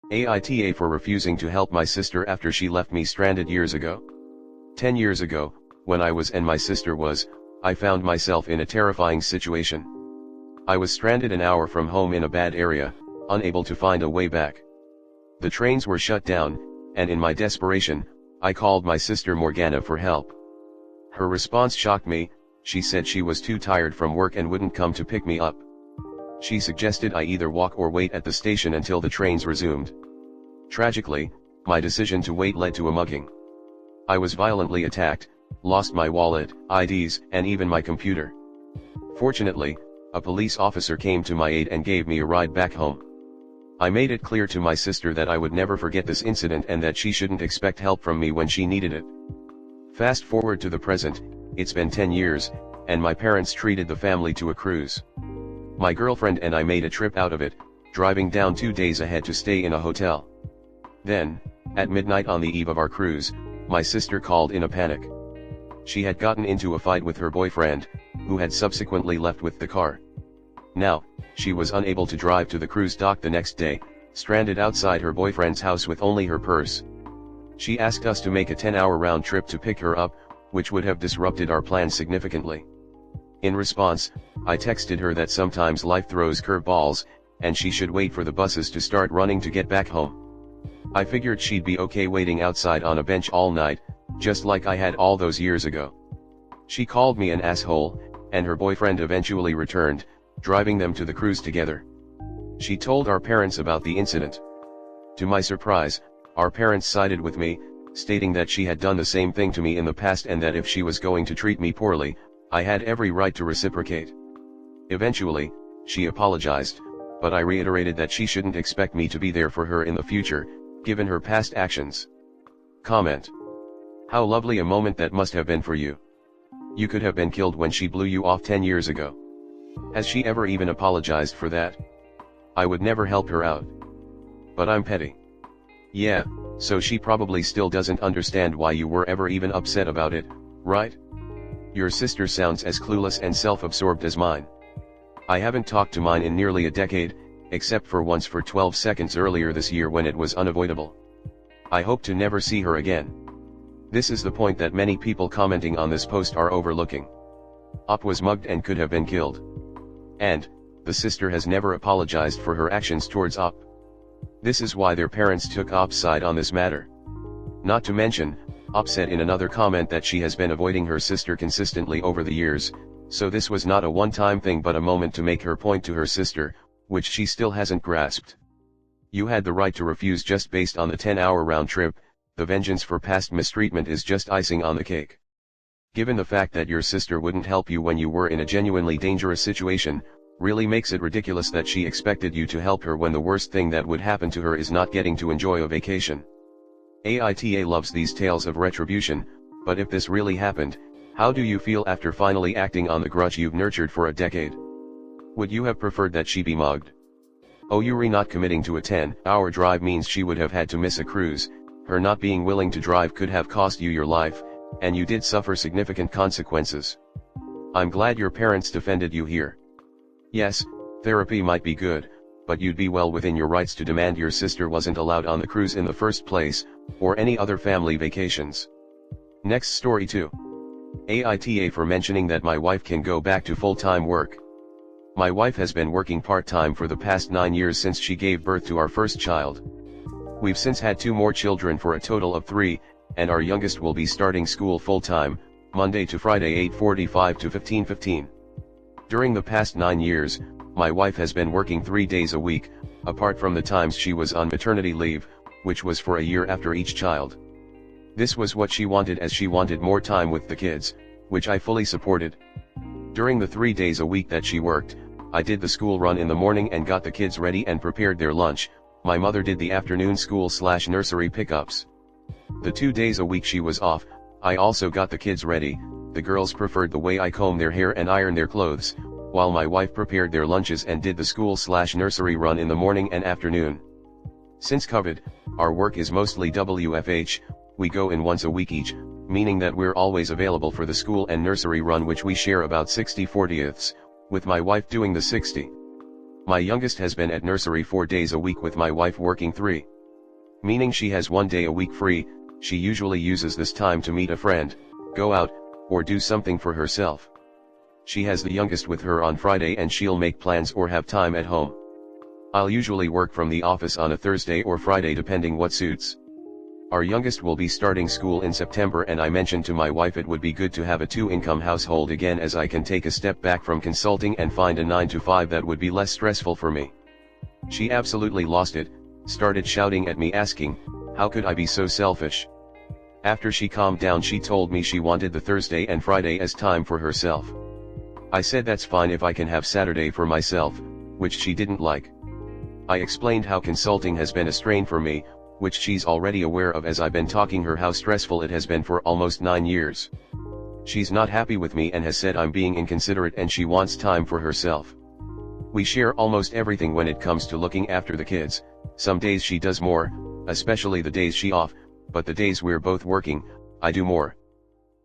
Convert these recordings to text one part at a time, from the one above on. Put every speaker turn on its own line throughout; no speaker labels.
AITA for refusing to help my sister after she left me stranded years ago. 10 years ago, when I was and my sister was, I found myself in a terrifying situation. I was stranded an hour from home in a bad area, unable to find a way back. The trains were shut down, and in my desperation, I called my sister Morgana for help. Her response shocked me. She said she was too tired from work and wouldn't come to pick me up. She suggested I either walk or wait at the station until the trains resumed. Tragically, my decision to wait led to a mugging. I was violently attacked, lost my wallet, IDs, and even my computer. Fortunately, a police officer came to my aid and gave me a ride back home. I made it clear to my sister that I would never forget this incident and that she shouldn't expect help from me when she needed it. Fast forward to the present, it's been 10 years, and my parents treated the family to a cruise. My girlfriend and I made a trip out of it, driving down 2 days ahead to stay in a hotel. Then, at midnight on the eve of our cruise, my sister called in a panic. She had gotten into a fight with her boyfriend, who had subsequently left with the car. Now, she was unable to drive to the cruise dock the next day, stranded outside her boyfriend's house with only her purse. She asked us to make a 10-hour round trip to pick her up, which would have disrupted our plans significantly. In response, I texted her that sometimes life throws curveballs, and she should wait for the buses to start running to get back home. I figured she'd be okay waiting outside on a bench all night, just like I had all those years ago. She called me an asshole, and her boyfriend eventually returned, driving them to the cruise together. She told our parents about the incident. To my surprise, our parents sided with me, stating that she had done the same thing to me in the past and that if she was going to treat me poorly, I had every right to reciprocate. Eventually, she apologized, but I reiterated that she shouldn't expect me to be there for her in the future, given her past actions. Comment. How lovely a moment that must have been for you. You could have been killed when she blew you off 10 years ago. Has she ever even apologized for that? I would never help her out. But I'm petty. Yeah, so she probably still doesn't understand why you were ever even upset about it, right? Your sister sounds as clueless and self-absorbed as mine. I haven't talked to mine in nearly a decade, except for once for 12 seconds earlier this year when it was unavoidable. I hope to never see her again. This is the point that many people commenting on this post are overlooking. Op was mugged and could have been killed. And, the sister has never apologized for her actions towards Op. This is why their parents took Op's side on this matter. Not to mention, Op said in another comment that she has been avoiding her sister consistently over the years, so this was not a one-time thing but a moment to make her point to her sister, which she still hasn't grasped. You had the right to refuse just based on the 10-hour round trip. The vengeance for past mistreatment is just icing on the cake. Given the fact that your sister wouldn't help you when you were in a genuinely dangerous situation, really makes it ridiculous that she expected you to help her when the worst thing that would happen to her is not getting to enjoy a vacation. AITA loves these tales of retribution, but if this really happened, how do you feel after finally acting on the grudge you've nurtured for a decade? Would you have preferred that she be mugged? Oh, Yuri, not committing to a 10-hour drive means she would have had to miss a cruise. Her not being willing to drive could have cost you your life, and you did suffer significant consequences. I'm glad your parents defended you here. Yes, therapy might be good, but you'd be well within your rights to demand your sister wasn't allowed on the cruise in the first place, or any other family vacations. Next story 2. AITA for mentioning that my wife can go back to full-time work. My wife has been working part-time for the past 9 years since she gave birth to our first child. We've since had 2 more children for a total of 3, and our youngest will be starting school full-time, Monday to Friday 8:45 to 15:15. During the past 9 years, my wife has been working 3 days a week, apart from the times she was on maternity leave, which was for a year after each child. This was what she wanted, as she wanted more time with the kids, which I fully supported. During the 3 days a week that she worked, I did the school run in the morning and got the kids ready and prepared their lunch. My mother did the afternoon school/nursery pickups. The 2 days a week she was off, I also got the kids ready. The girls preferred the way I comb their hair and iron their clothes, while my wife prepared their lunches and did the school/nursery run in the morning and afternoon. Since COVID, our work is mostly WFH, we go in once a week each, meaning that we're always available for the school and nursery run, which we share about 60/40ths, with my wife doing the 60. My youngest has been at nursery 4 days a week with my wife working 3. Meaning she has 1 day a week free. She usually uses this time to meet a friend, go out, or do something for herself. She has the youngest with her on Friday and she'll make plans or have time at home. I'll usually work from the office on a Thursday or Friday depending what suits. Our youngest will be starting school in September and I mentioned to my wife it would be good to have a 2-income household again, as I can take a step back from consulting and find a 9 to 5 that would be less stressful for me. She absolutely lost it, started shouting at me asking, how could I be so selfish? After she calmed down she told me she wanted the Thursday and Friday as time for herself. I said that's fine if I can have Saturday for myself, which she didn't like. I explained how consulting has been a strain for me, which she's already aware of as I've been talking her how stressful it has been for almost 9 years. She's not happy with me and has said I'm being inconsiderate and she wants time for herself. We share almost everything when it comes to looking after the kids. Some days she does more, especially the days she off, but the days we're both working, I do more.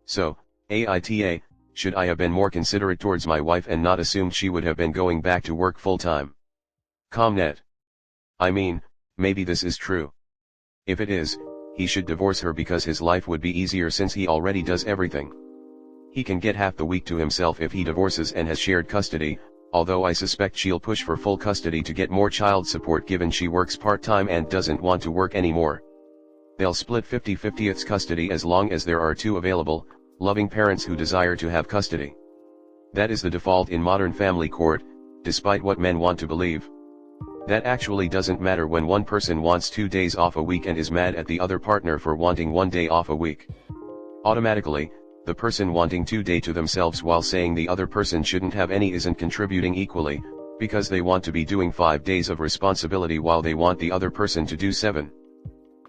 So, AITA, should I have been more considerate towards my wife and not assumed she would have been going back to work full time? Comnet. I mean, maybe this is true. If it is, he should divorce her because his life would be easier since he already does everything. He can get half the week to himself if he divorces and has shared custody, although I suspect she'll push for full custody to get more child support given she works part-time and doesn't want to work anymore. They'll split 50-50 custody as long as there are 2 available, loving parents who desire to have custody. That is the default in modern family court, despite what men want to believe. That actually doesn't matter when one person wants 2 days off a week and is mad at the other partner for wanting 1 day off a week. Automatically, the person wanting 2 days to themselves while saying the other person shouldn't have any isn't contributing equally, because they want to be doing 5 days of responsibility while they want the other person to do 7.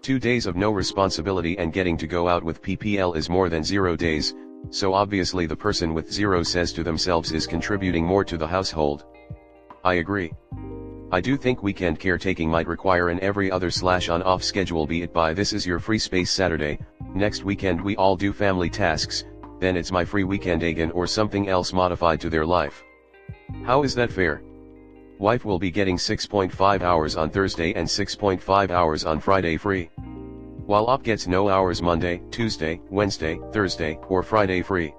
2 days of no responsibility and getting to go out with PPL is more than 0 days, so obviously the person with 0 says to themselves is contributing more to the household. I agree. I do think weekend caretaking might require an every other /on-off schedule, be it by this is your free space Saturday, next weekend we all do family tasks, then it's my free weekend again, or something else modified to their life. How is that fair? Wife will be getting 6.5 hours on Thursday and 6.5 hours on Friday free. While op gets no hours Monday, Tuesday, Wednesday, Thursday, or Friday free.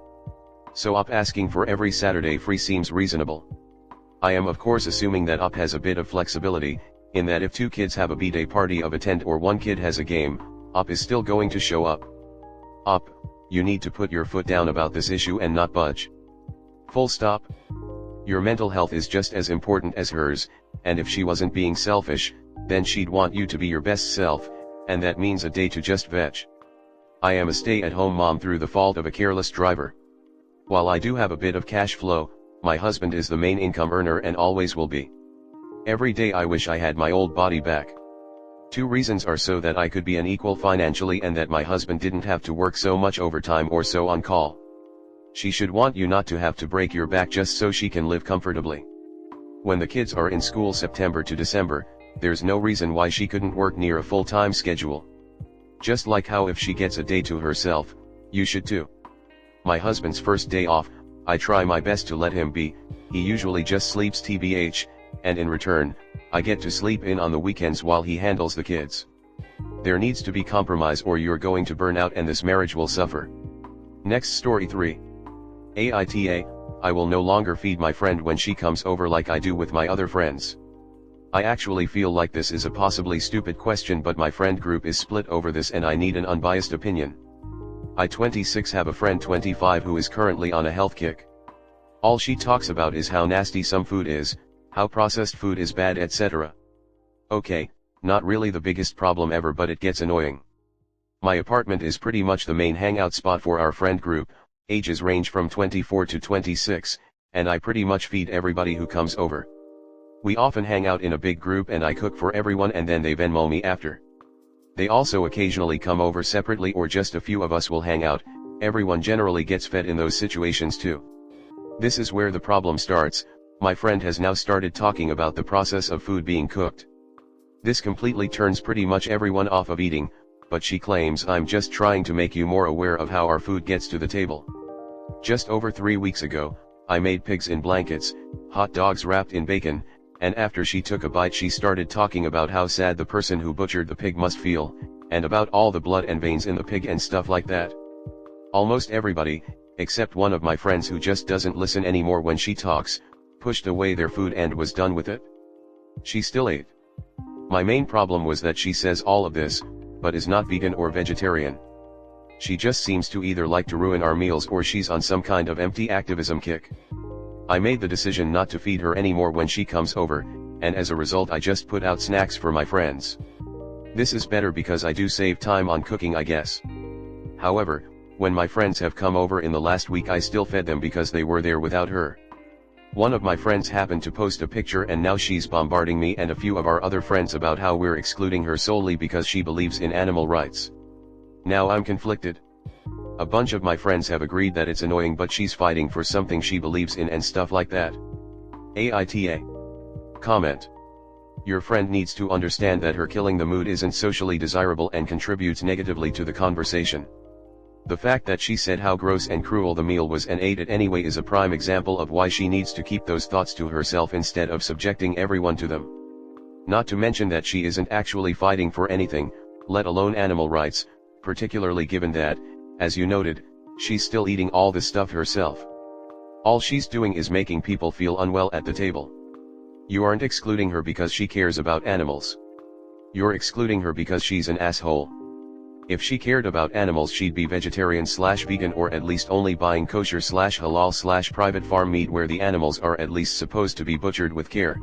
So op asking for every Saturday free seems reasonable. I am of course assuming that op has a bit of flexibility, in that if 2 kids have a b-day party of attend or 1 kid has a game, op is still going to show up. Op, you need to put your foot down about this issue and not budge. Full stop. Your mental health is just as important as hers, and if she wasn't being selfish, then she'd want you to be your best self, and that means a day to just veg. I am a stay-at-home mom through the fault of a careless driver. While I do have a bit of cash flow, my husband is the main income earner and always will be. Every day I wish I had my old body back. 2 reasons are so that I could be unequal financially and that my husband didn't have to work so much overtime or so on call. She should want you not to have to break your back just so she can live comfortably. When the kids are in school September to December, there's no reason why she couldn't work near a full-time schedule. Just like how if she gets a day to herself, you should too. My husband's first day off, I try my best to let him be, he usually just sleeps tbh, and in return, I get to sleep in on the weekends while he handles the kids. There needs to be compromise or you're going to burn out and this marriage will suffer. Next story 3. AITA, I will no longer feed my friend when she comes over like I do with my other friends. I actually feel like this is a possibly stupid question, but my friend group is split over this and I need an unbiased opinion. I 26 have a friend 25 who is currently on a health kick. All she talks about is how nasty some food is, how processed food is bad, etc. Okay, not really the biggest problem ever, but it gets annoying. My apartment is pretty much the main hangout spot for our friend group, ages range from 24 to 26, and I pretty much feed everybody who comes over. We often hang out in a big group and I cook for everyone and then they Venmo me after. They also occasionally come over separately or just a few of us will hang out, everyone generally gets fed in those situations too. This is where the problem starts. My friend has now started talking about the process of food being cooked. This completely turns pretty much everyone off of eating, but she claims I'm just trying to make you more aware of how our food gets to the table. Just over 3 weeks ago, I made pigs in blankets, hot dogs wrapped in bacon, and after she took a bite she started talking about how sad the person who butchered the pig must feel, and about all the blood and veins in the pig and stuff like that. Almost everybody, except one of my friends who just doesn't listen anymore when she talks, pushed away their food and was done with it. She still ate. My main problem was that she says all of this, but is not vegan or vegetarian. She just seems to either like to ruin our meals or she's on some kind of empty activism kick. I made the decision not to feed her anymore when she comes over, and as a result I just put out snacks for my friends. This is better because I do save time on cooking, I guess. However, when my friends have come over in the last week I still fed them because they were there without her. One of my friends happened to post a picture and now she's bombarding me and a few of our other friends about how we're excluding her solely because she believes in animal rights. Now I'm conflicted. A bunch of my friends have agreed that it's annoying but she's fighting for something she believes in and stuff like that. AITA. Comment. Your friend needs to understand that her killing the mood isn't socially desirable and contributes negatively to the conversation. The fact that she said how gross and cruel the meal was and ate it anyway is a prime example of why she needs to keep those thoughts to herself instead of subjecting everyone to them. Not to mention that she isn't actually fighting for anything, let alone animal rights, particularly given that, as you noted, she's still eating all the stuff herself. All she's doing is making people feel unwell at the table. You aren't excluding her because she cares about animals. You're excluding her because she's an asshole. If she cared about animals she'd be vegetarian/vegan or at least only buying kosher/halal/private farm meat where the animals are at least supposed to be butchered with care.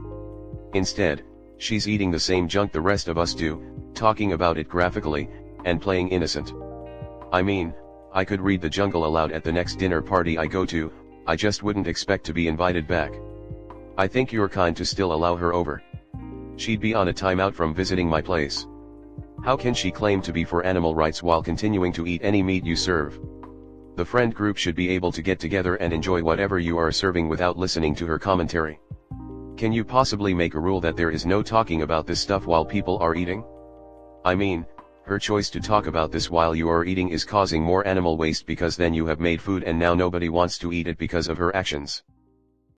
Instead, she's eating the same junk the rest of us do, talking about it graphically, and playing innocent. I mean, I could read The Jungle aloud at the next dinner party I go to, I just wouldn't expect to be invited back. I think you're kind to still allow her over. She'd be on a timeout from visiting my place. How can she claim to be for animal rights while continuing to eat any meat you serve? The friend group should be able to get together and enjoy whatever you are serving without listening to her commentary. Can you possibly make a rule that there is no talking about this stuff while people are eating? I mean, her choice to talk about this while you are eating is causing more animal waste because then you have made food and now nobody wants to eat it because of her actions.